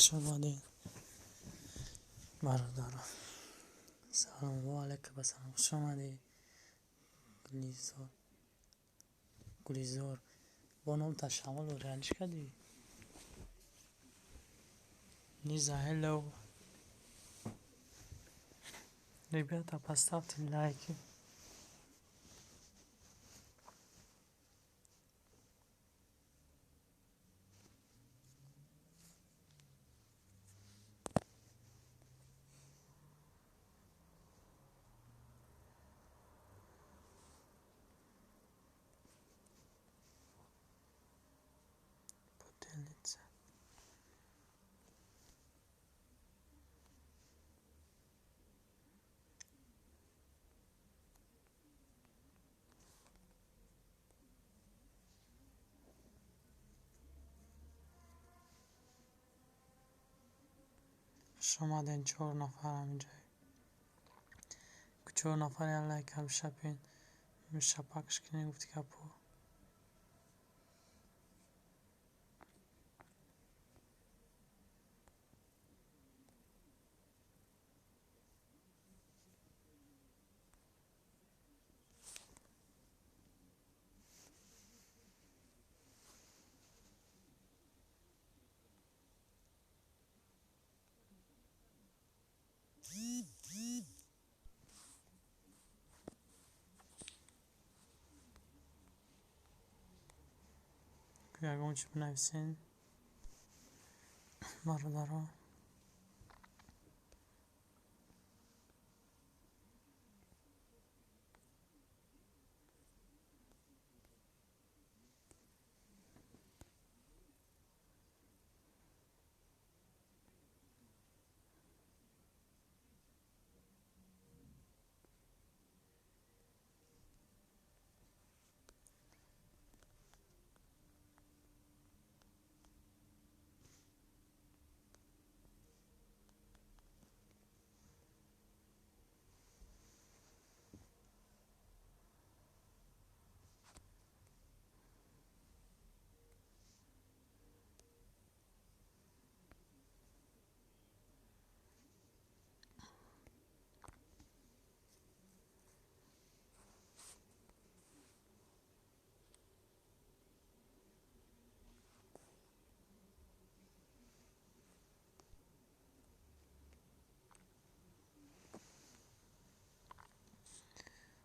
خوش آمدین برادران. سلام علیکم و سلام. خوش آمدی گلیزار با نام تشامل و رنج کردی نیزا هلو Rебята, поставьте лайки. Поделиться. شما دین 4 نفر همینجا 4 نفر لایک هم شپین میشه پاکش کنی گفتی کپو یکم چی بنویسین برادران.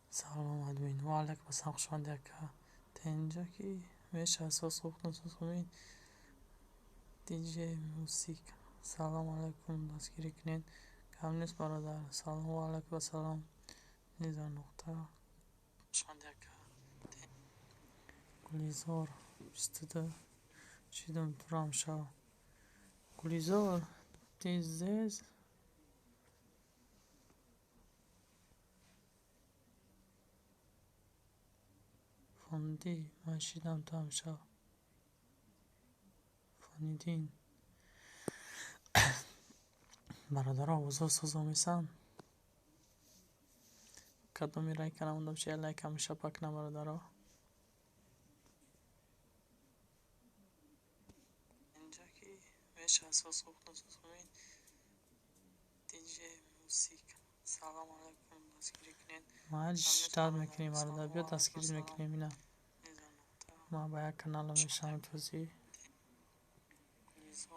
سلام ادوین و علیکم السلام. خوش آمدید که اینجا که میشه اساس خوبتون دیجی موسیقی. سلام علیکم دستگیری کنین کم نیست برادر. سلام و علیکم السلام. نیزا نقطه خوش آمدید که گلیزار 22 چیدم ترام شو گلیزار دیزیز فاندی من شیدم تام شو فانیدین برادرها اوضاع سازا میسن کدو میرای کنم اوندم چه لایک همیشه پاک نه برادرها. اینجا که میشه اساس خوبتون دیجی موسیقی. سلام علیکم دستگیری کنین ما هر شتاد میکنیم برادر بیا دستگیری میکنیم اینا ما با یک کانال میشم توزی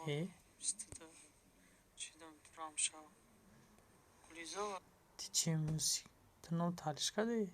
ای چیدم ترام شو گلیزار دیجی موسیقی تو نو تالیش کردی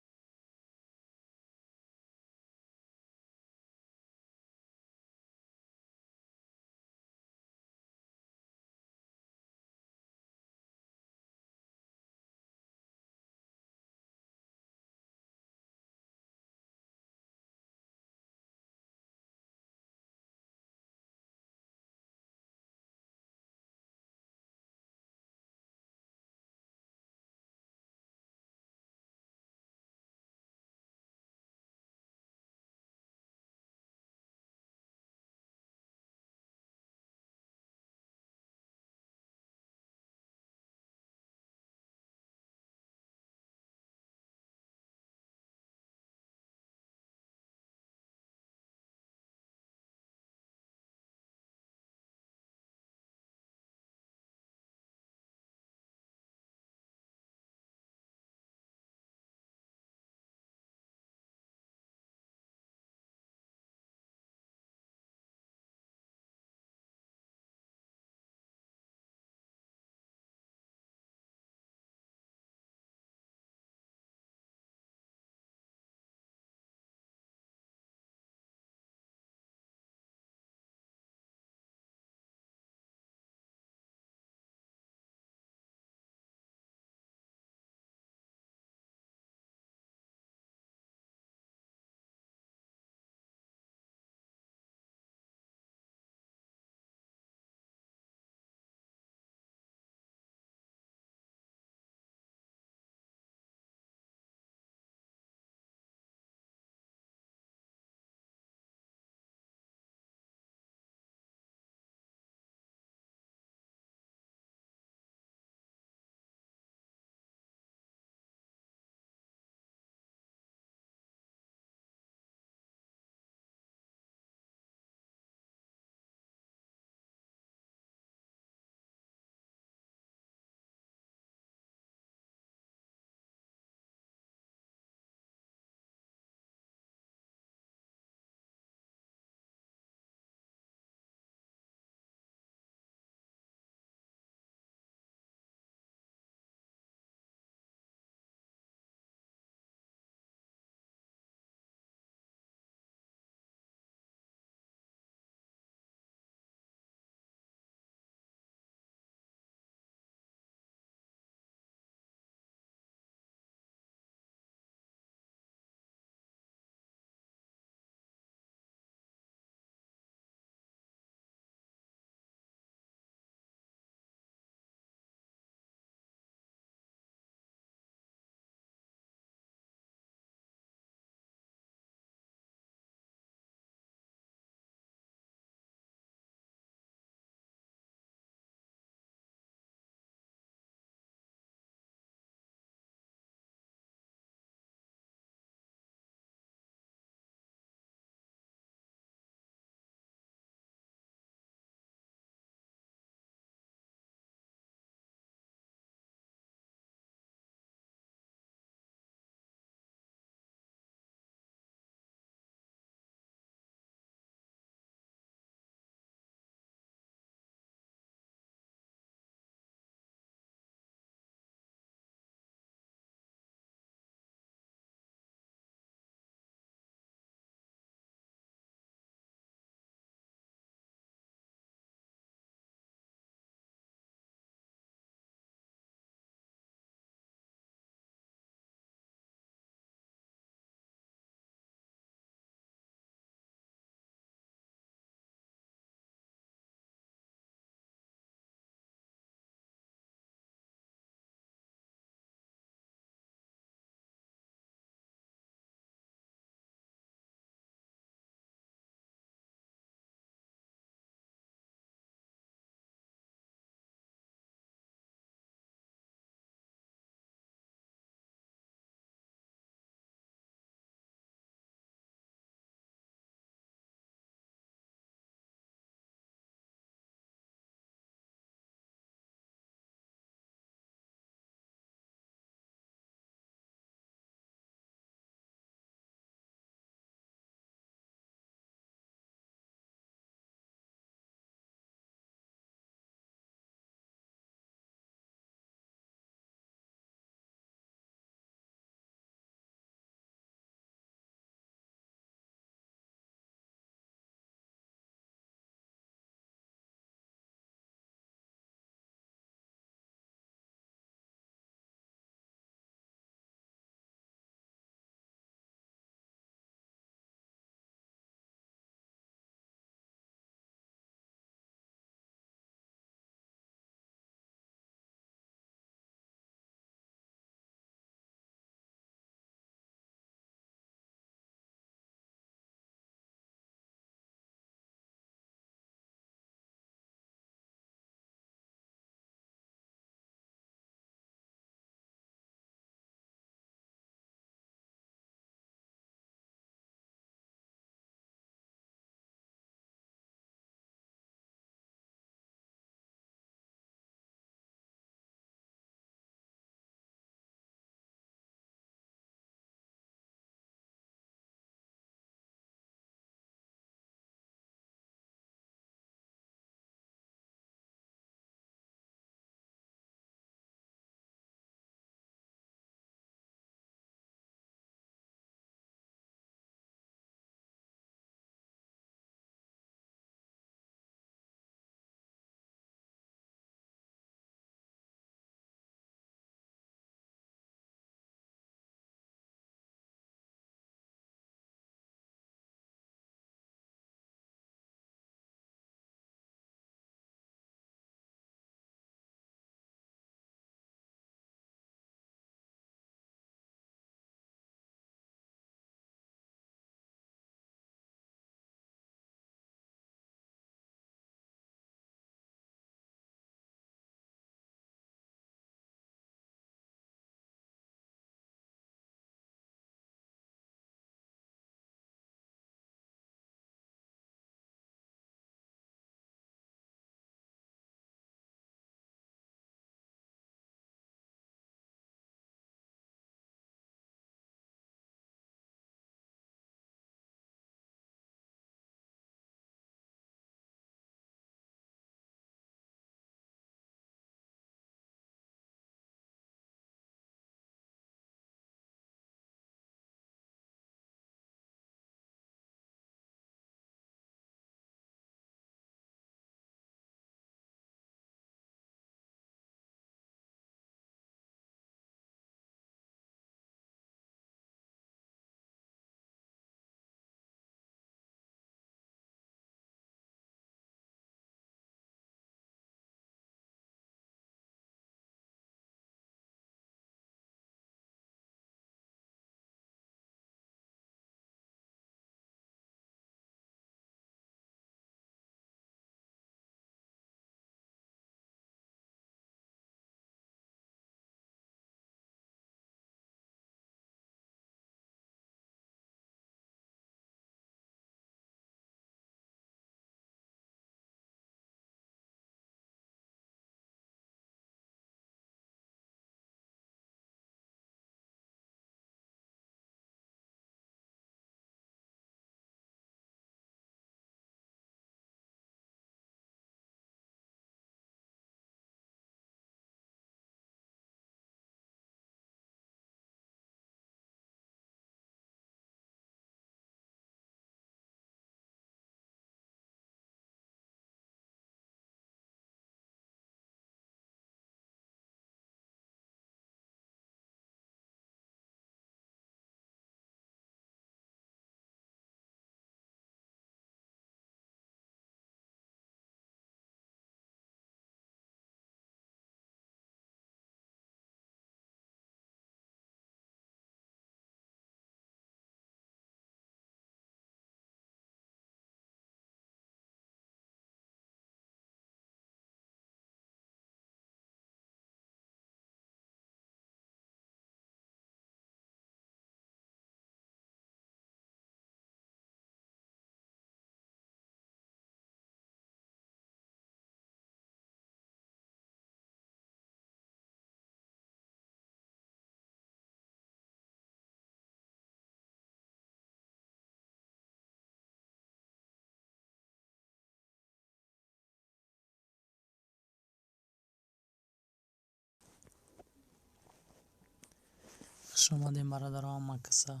خوش آمدین برادران مکسا.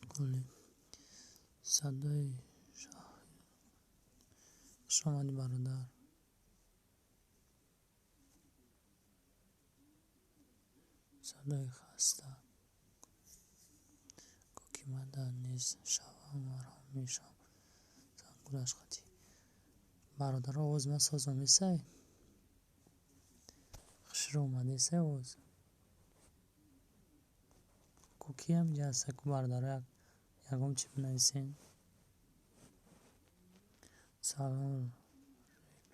کلی صدای خوش آمدی برادر. صدای خسته کوکی مدن نیست شبم آرام میشم زنگولش خطی برادر آواز من سازم میسه خشر اومده سه آواز کوکی هم جلسه که برادر یکم چی بنویسین سلام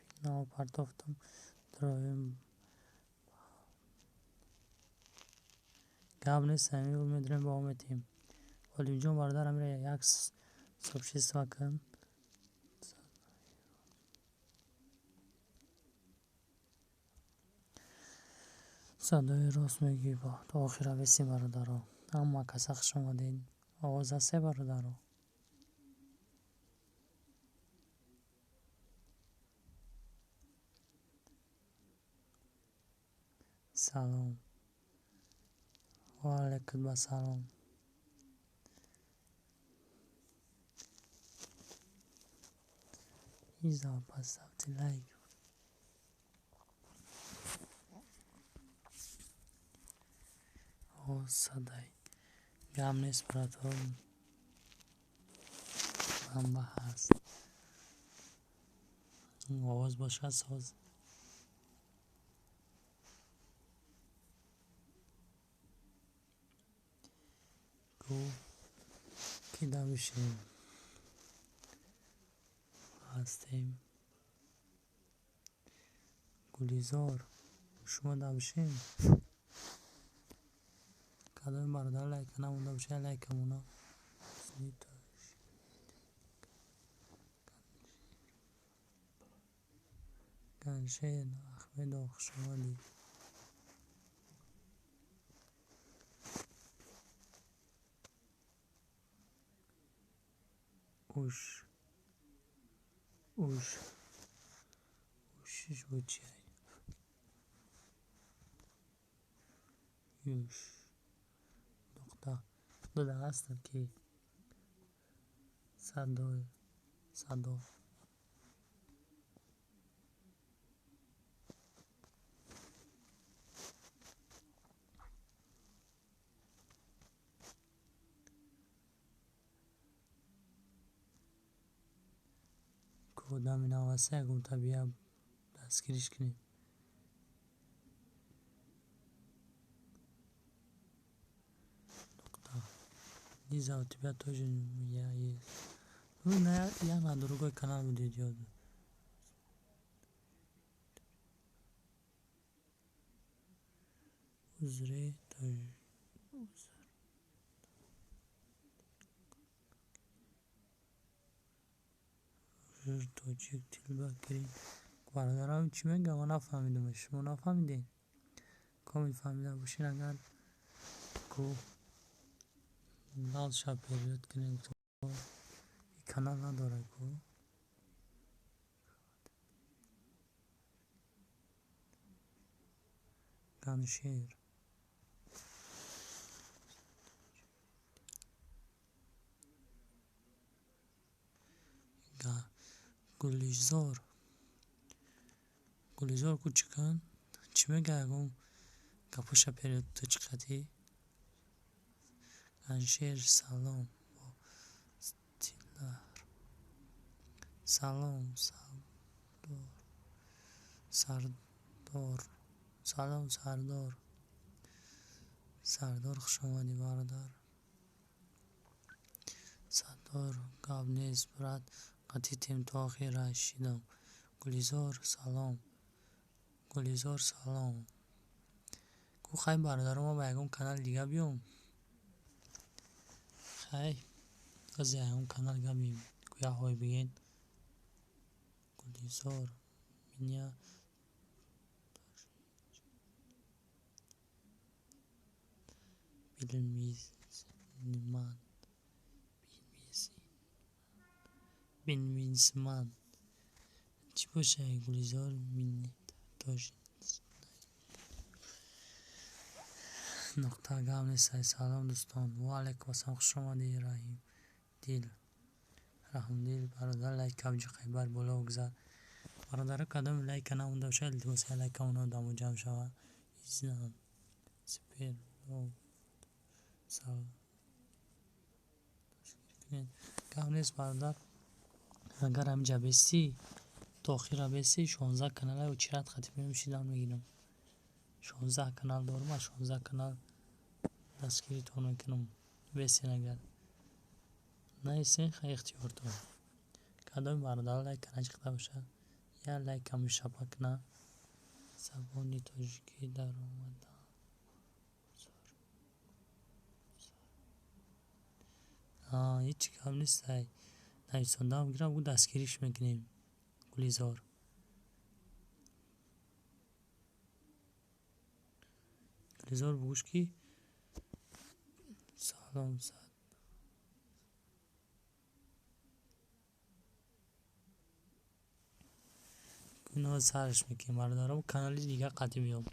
پینا پرتافتم درایم گاب نیست همی میدونیم با آمدیم ولی جون برادر میره یک صبح شیست وکن صدای راست میگی با تا آخر ویسی برادرها اما کسا خوش آمدین آواز هسته برادرها سلام و علیکم با سلام ایزا پس دفتی لایک آواز صدای گم نیست برادر منبع هست آواز باشه ساز گو کی دوشیم هستیم گلیزار شما دوشیم کدام برادر لایک نمونده بشه لایک همونا گنشه احمد آخش آمدی اوش اوش اوشش بود چیه یوش دختر داده هست که صدا کودم این آواسه اگم طبیعه دستگیریش کنیم دختر دیزا طبیعه توجن یا نه یا ندروگای کانال بوده دیاد uzre توجیک تیل بکرین برادرم چی میگم من نفهمیدم شما نفهمیدین کامل فهمیده باشین اگر کو لال شب پیریود کنین تو کانال نداره کو گنشیر گلیزار کوچکن چی میگه اگم کپوش پیریود تو چقدی گنشیر سلام تیلر سلام سردار سلام سردار خوش آمدی برادر سردار گاب نیست برات قطعی تیم تا آخر رشیدم گلیزار سلام کو خیلی برادر ما به اگم کانال دیگه بیام خیلی از اگم کانال دیگه بیم کوی های بگین گلیزار منیا بینمیزمن چی باشه گلیزار مینی تاش نقطه گام نیست. سلام دوستان و علیکم السلام، خوش آمدید. رحیم دیل رحمدیل برادر لایک کبج خیبر بالا بگذار. برادر کدام لایک نمونده باشه التماس لایک اونو دمو جمع شود. ایزان سپر سال گام نیست برادر. اگر همجا بیستی تا آخر بیستی 16 کانال و چرت ختم میشیدم میگیرم. 16 کانال دارم، 16 کانال دستگیری تو میکنم. بیستی نگر نیستین خیلی اختیار تو. کدام برادر لایک نچخته باشه یا لایک همیشه پکنه. زبانی تاجیکی در اومده. هیچ کم نیست. نویسنده هم گیرم بود دستگیریش میکنیم. گلیزار گلیزار بگوش کی سلام زد. اینو سرش میکنیم برادرم. کانالی دیگه قطعی بیام.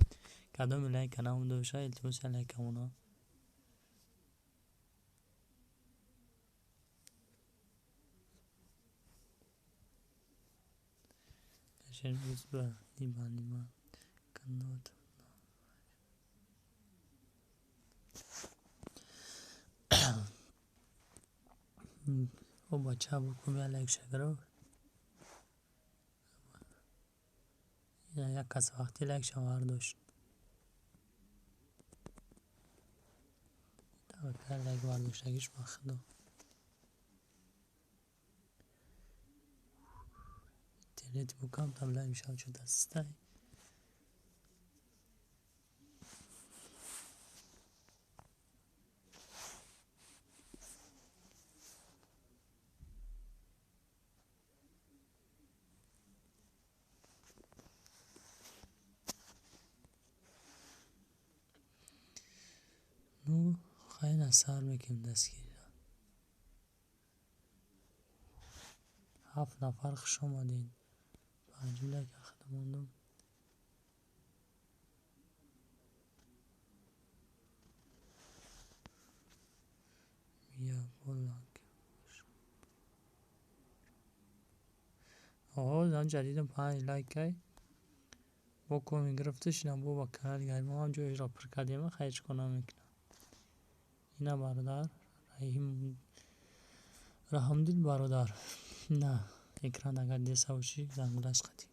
کدام لایک نمونده باشه التماس لایک همونا. کشن روز به نیما کنداد. او بچه بکنم یا لایک شگرو یا یک کس وقتی لایک شوار داشت توکر لایک برداشتگیش بخدا. اینترنت بکنم تبله میشه چه دسته. نو خیلی اثر میکنم دستگیری. 7 نفر خوش آمدین. 5 لایک خدماندم. بیا بولانک آقا زن جدیدم 5 لایک های با کمی گرفتش نبو با کانال گای ما هم جوی را پر کردیم خیلی کنم میکنم. اینا برادر رحمدیل برادر نه اکران اگر دیسه باشی زنگولش قدی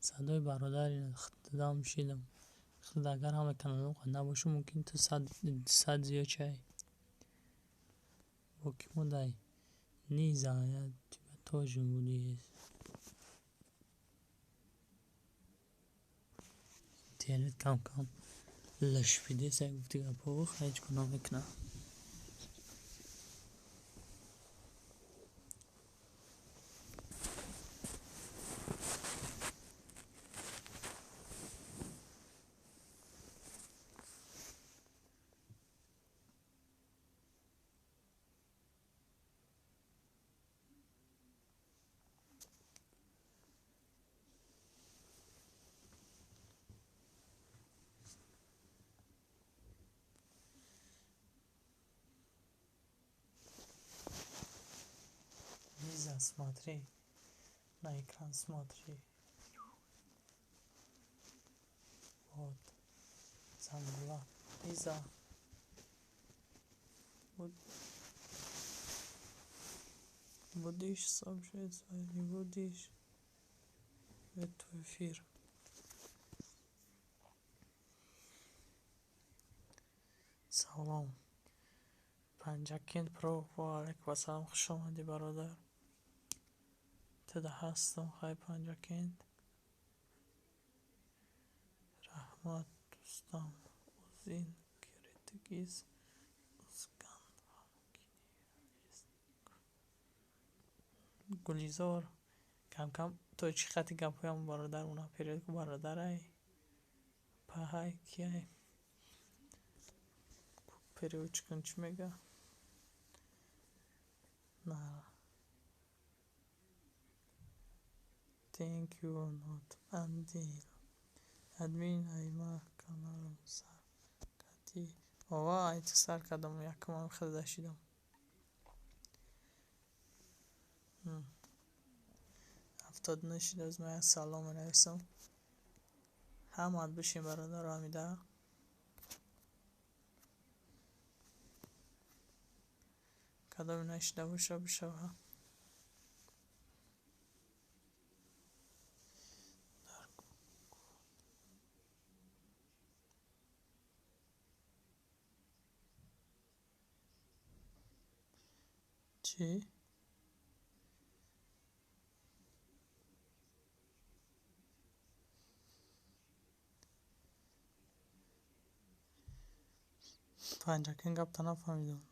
صدای برادر این خدام شیدم. خود اگر همه کانال قد نباشه ممکن تو صد زیاد چه با کی مدای نیزا یا تاج بودی. اینترنت کم کم لش بیده سه گفتی گپا خیلی کنم میکنم. Лиза, смотри на экран, смотри. Вот. Зангула. Лиза. Вот. Будешь сообщать свои, не будешь. Это эфир. سلام. پنجکین پرو و علیک و سلام خوش آمدی برادر. تده هستم خیلی پنجکین. رحمت دوستم اوزین کرتگیز اسکن گلیزار کم کم تو چی خطی گپویم برادر اونا پیرید که برادر ای پاهای کیه پیرید چکن چی میگه نه thank you not اندیل ادمین ایما کانالم سر کتی آوا ایت سر کردم و یکم هم خیلی داشیدم 79 شده از من سلام نویسم همه بشین برادر امیده کدام نشده باشه بشه چی؟ پنجاکین گفت تا نفهمیدم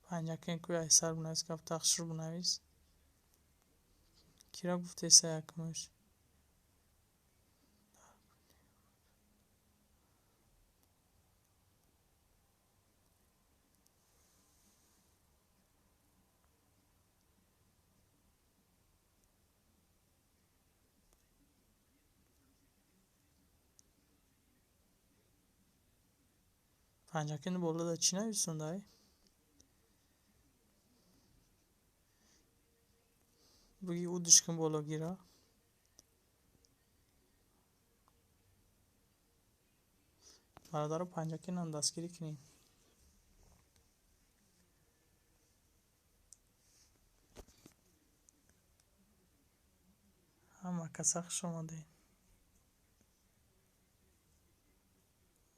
پنجاکین کوی ایسر بنویس گفت تخشیر بنویس کی را گفته سه یکمش پنجاکین بالا دا چی نویسونده ای؟ بگی او دشکن بالا گیره برادر پنجاکین هم دستگیری کنیم همه کسا خوش آمده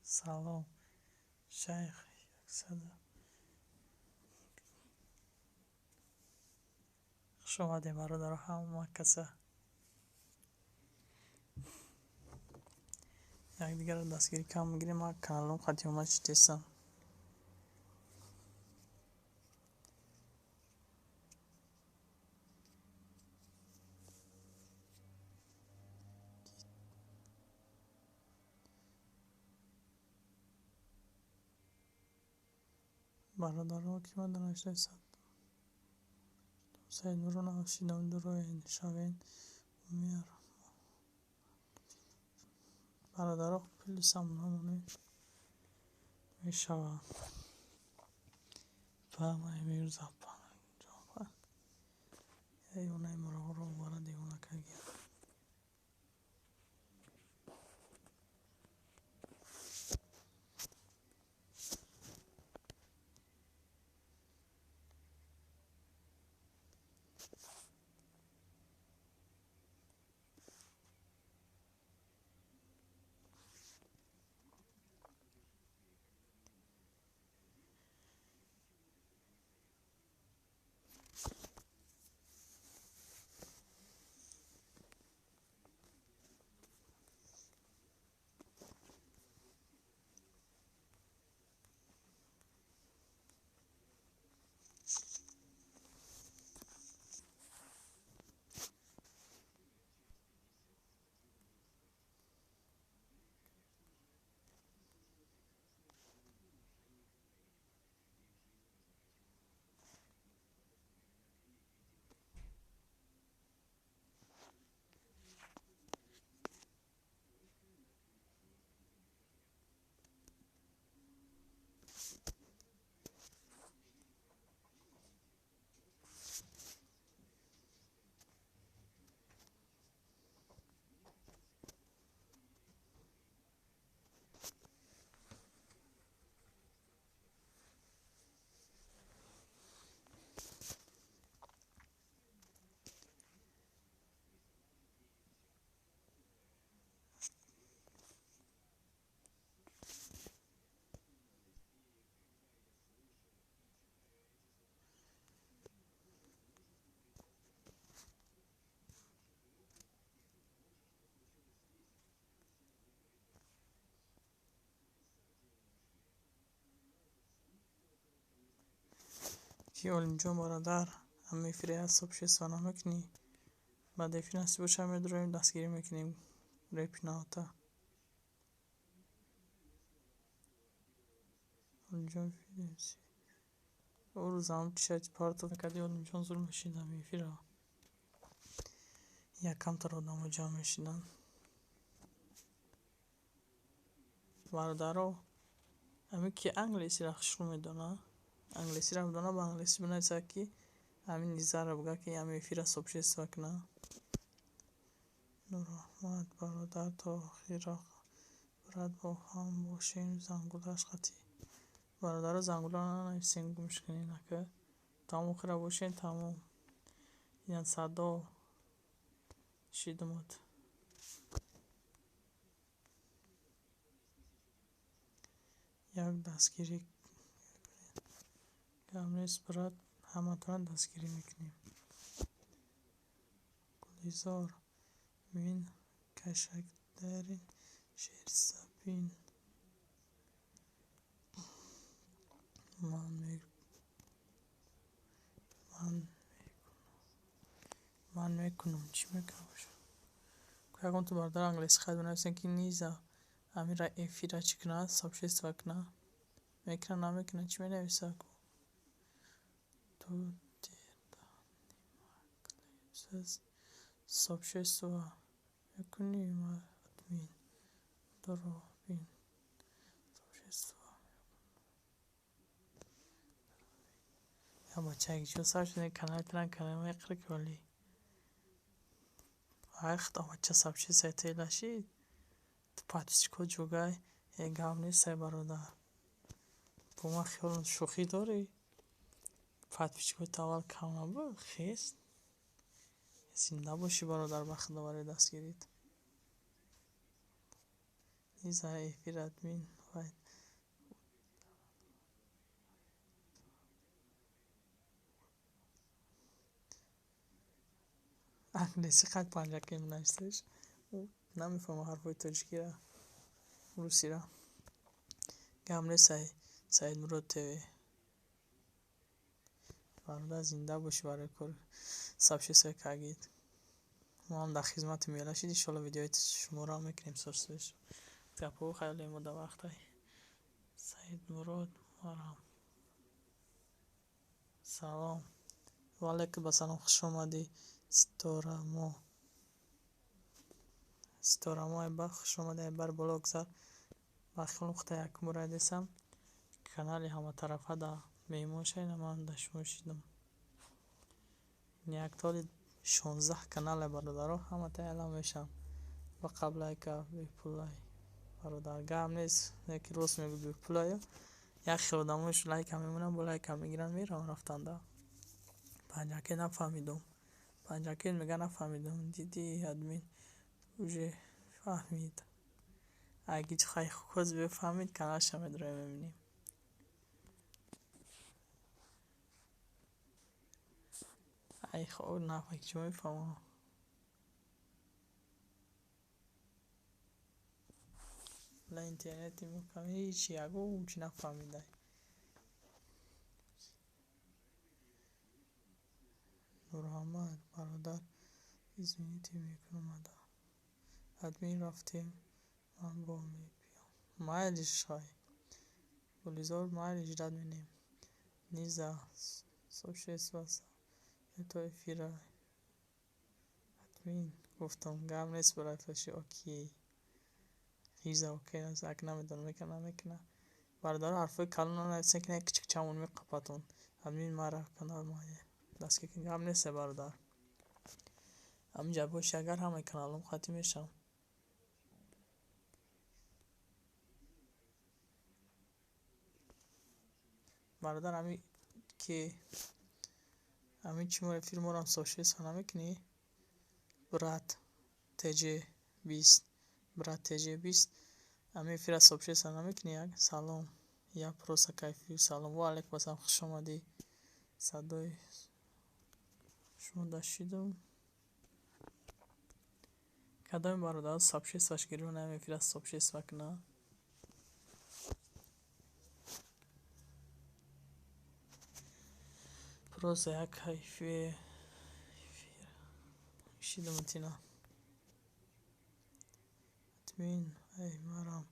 سلام شیخ یکصد خوش آمده برادر همه کسا یک دیگر رو دستگیری کم میگیریم من کانالم خطی اومد شتیستم برادر رو که من دانشته صد سید برون آشیدم دروی شوین میر برادر رو پلیسم نمونه میشوه فهمه میر زبان جوابه ایونه مرا رو وارد ایونه که گیر کی اینجا برادر هم میفری از صبح سانه میکنی بعد افی نسی باشه هم درویم دستگیری میکنیم ریپی نهاتا Olacağım filesi. O zaman dışarı parto kadar olacağım zor meşinden mi fira. Ya kam tarodam olacağım meşinden. Vardaro. Ama ki انگلیسی را شروع میدونه انگلیسی را بدونه با انگلیسی بنویسه که همین نیزه را بگه که همین فیره صبح استفاده کنه نور احمد برادر تا خیره براد با هم باشین زنگولش خطی برادر زنگوله ننویسین گمش کنین که تمام خیره باشین تمام یعنی صدا شیدمت یک دستگیری گمریس براد همتون دستگیری میکنیم گلیزار من کشک دارین شیر سپین من میکنم چی میکنم که اگه تو بردار انگلیسی خواهد بنویسن که نیزه همین را ایفی را چی کنه سابشه استفاده کنه میکنه نمیکنه چی مینویسه تو دیدن سابشه استفاده میکنیم ادمین درو بین سابشه استفاده یا بچه اگه چون سر شده کنال ترن کنال میقره که ولی وقت بچه سابشه سایته لشید تو پاتیسکو جوگای گام نیست برادر با ما خیال شوخی داری پاتیسکو تاول کام نبود خیست زنده باشی برادر وقت دوباره دست گیرید نیزه ایفی ردمین باید انگلیسی قد پنجه می نویستش نمیفهم حرفای تاجیکی را روسی را گمره سعید مراد تیوی برادر زنده باشی برای کار سبشه سای کگید ما هم در خدمت میله شید انشالله ویدیوی شما را میکنیم سرسویش گپو خیلی مده وقت های سعید مراد مارم سلام و علیکم بسلام خوش آمدی ستاره ما ایبر خوش آمده ایبر بالا گذار بخیل نقطه یک مورد هستم کانال همه طرفه در میمون شاید من در شما شیدم یک تالی 16 کانال برادر همه تا اعلام میشم و قبل که بی پولای برادر گم نیست یکی روز میگو بی پولای یک خیلی دموش لایک هم میمونم با لایک هم میگیرن میرم رفتن دا پنجاکی نفهمیدم پنجاکی میگه نفهمیدم دیدی ادمین اوژه فهمید اگه خیلی خوز بفهمید کانالش هم ادرای میبینیم ای خواه نفهمی چی میفهمم لا اینترنتی میکنم هیچی اگه چی نفهمیده نور احمد برادر ایزمینیتی میکنم ادمین رفتیم من با می بیام مایلش های گلیزار مایلش رد مینیم نیزه سوشیس واسه تو افیرای ادمین گفتم گم نیست برای فشی اوکی هیزه اوکی نیست اک نمیدون میکنه بردار حرفای کلون رو نویسه که کچک چمون میقپتون ادمین مرا کنار مایه دست که گم نیست بردار همین جا باشه اگر همه کانالم خاطی میشم برادر همین که همین چی مورد فیلم رو هم سوشیس ها نمیکنی برات تجه 20 برات تجه 20 همین فیلم سوشیس ها نمیکنی سلام یا پروسا کیفی سلام و علیک باسم خوش آمدی صدای شما داشتیدم کدام برادر سوشیس واش گیرون همین فیلم سوشیس وکنه پروسا کیفی شیدم تینا ادمین ای مرام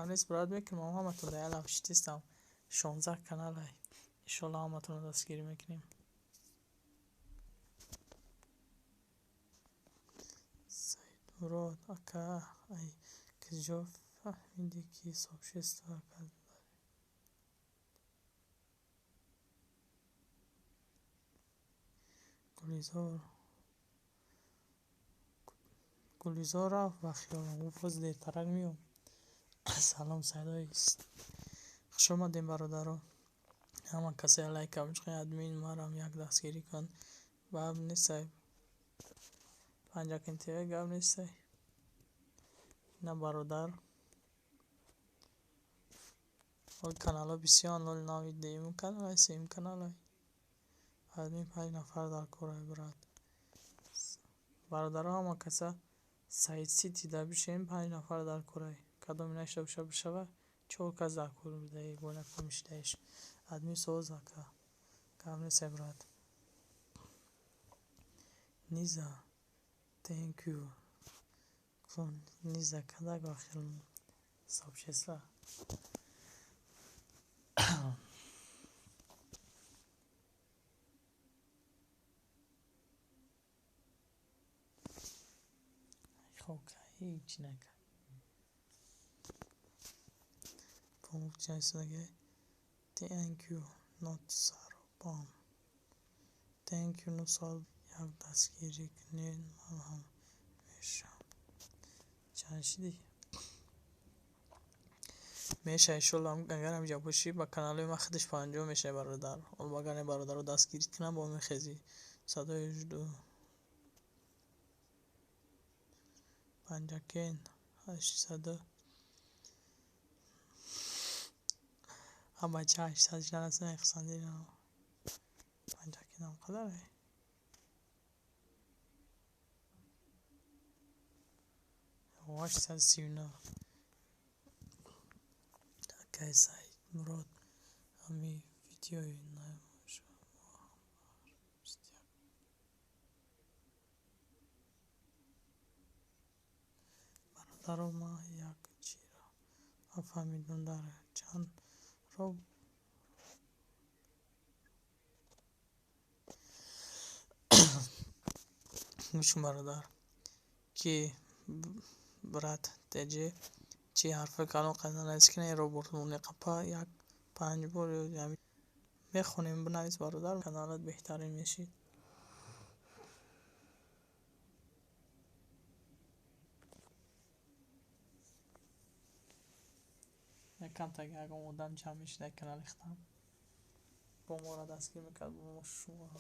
نیست برات میکنیم همتون در افشتیستم 16 کانال های انشالله همتون رو دستگیری میکنیم. سعید مراد اکا ای کجا فهمیدی که سوشیست ها گلیزار رفت و خیالم او باز دیرترک میام. سلام سعید خوش آمدیم برادران. همه کسی لایک هم ادمین مرم یک دستگیری کن باب نیستی پنجا کنتیه گاب نیستی نه برادر و کانال ها بسیار لول نامید دیم کانال های سیم کانال های ادمین 5 نفر در کره براد برادر همه کسی سعید سیتی در بشیم 5 نفر در کره کدام نشته بشه 4 کس در کره بده گونه کمیشتهش ادمین سوز که گاب نیستی براد نیزا thank you کن نیزا کده گاه خیلی سابشسته خب که هیچ نکن پاموک جایسته که thank you not سارو بام thank you no سال یک دستگیری کنین من هم میشم چنشی میشه ایشالله هم اگر همجا باشی با کانال ما خودش 5 میشه برادر اول باگانه برادر رو دستگیری کنم با میخزی 118 پنجاکین 800 هم بچه 800 جنسه اقصاندی نه پنجاکین هم قدره 839 که سعید مراد همی ویدیوی نموشه برادر ما یک چی را افهمیدون داره چند رو گوش برادر که برات تجه چی حرف کلام قدر نسکنه رو برمونه قپا یک 5 بار یا میخونیم بنویس برادر کانالت بهترین میشید یکم تا اگه آدم جمع میشه در کانال اختم با ما را دستگیر میکرد با ما شما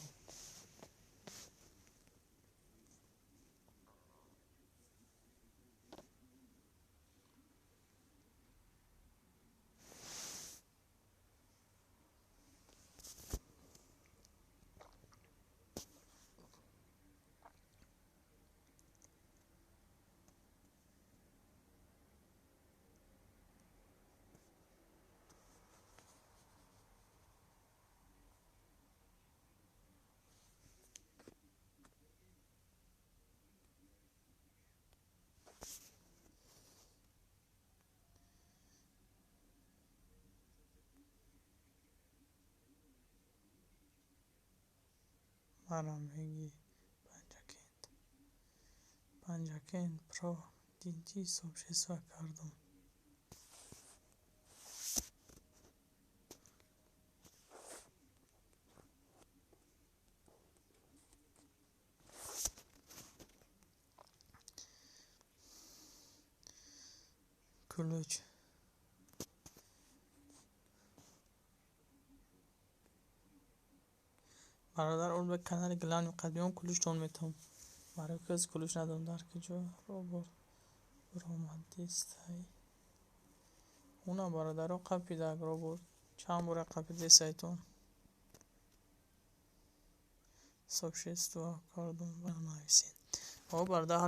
مرا میگی پنجاکین پرو دیدی صبح سوا کردم کلوچ برادر اون به کانال گلان قدیم کلوچ تون میتونم برای کس کلوچ ندارم در کجا رو برامدیست های اونا برادر رو قپی در رو برد چند باره قپی دی سایتون سوشیست و کاردون برنویسین او برادر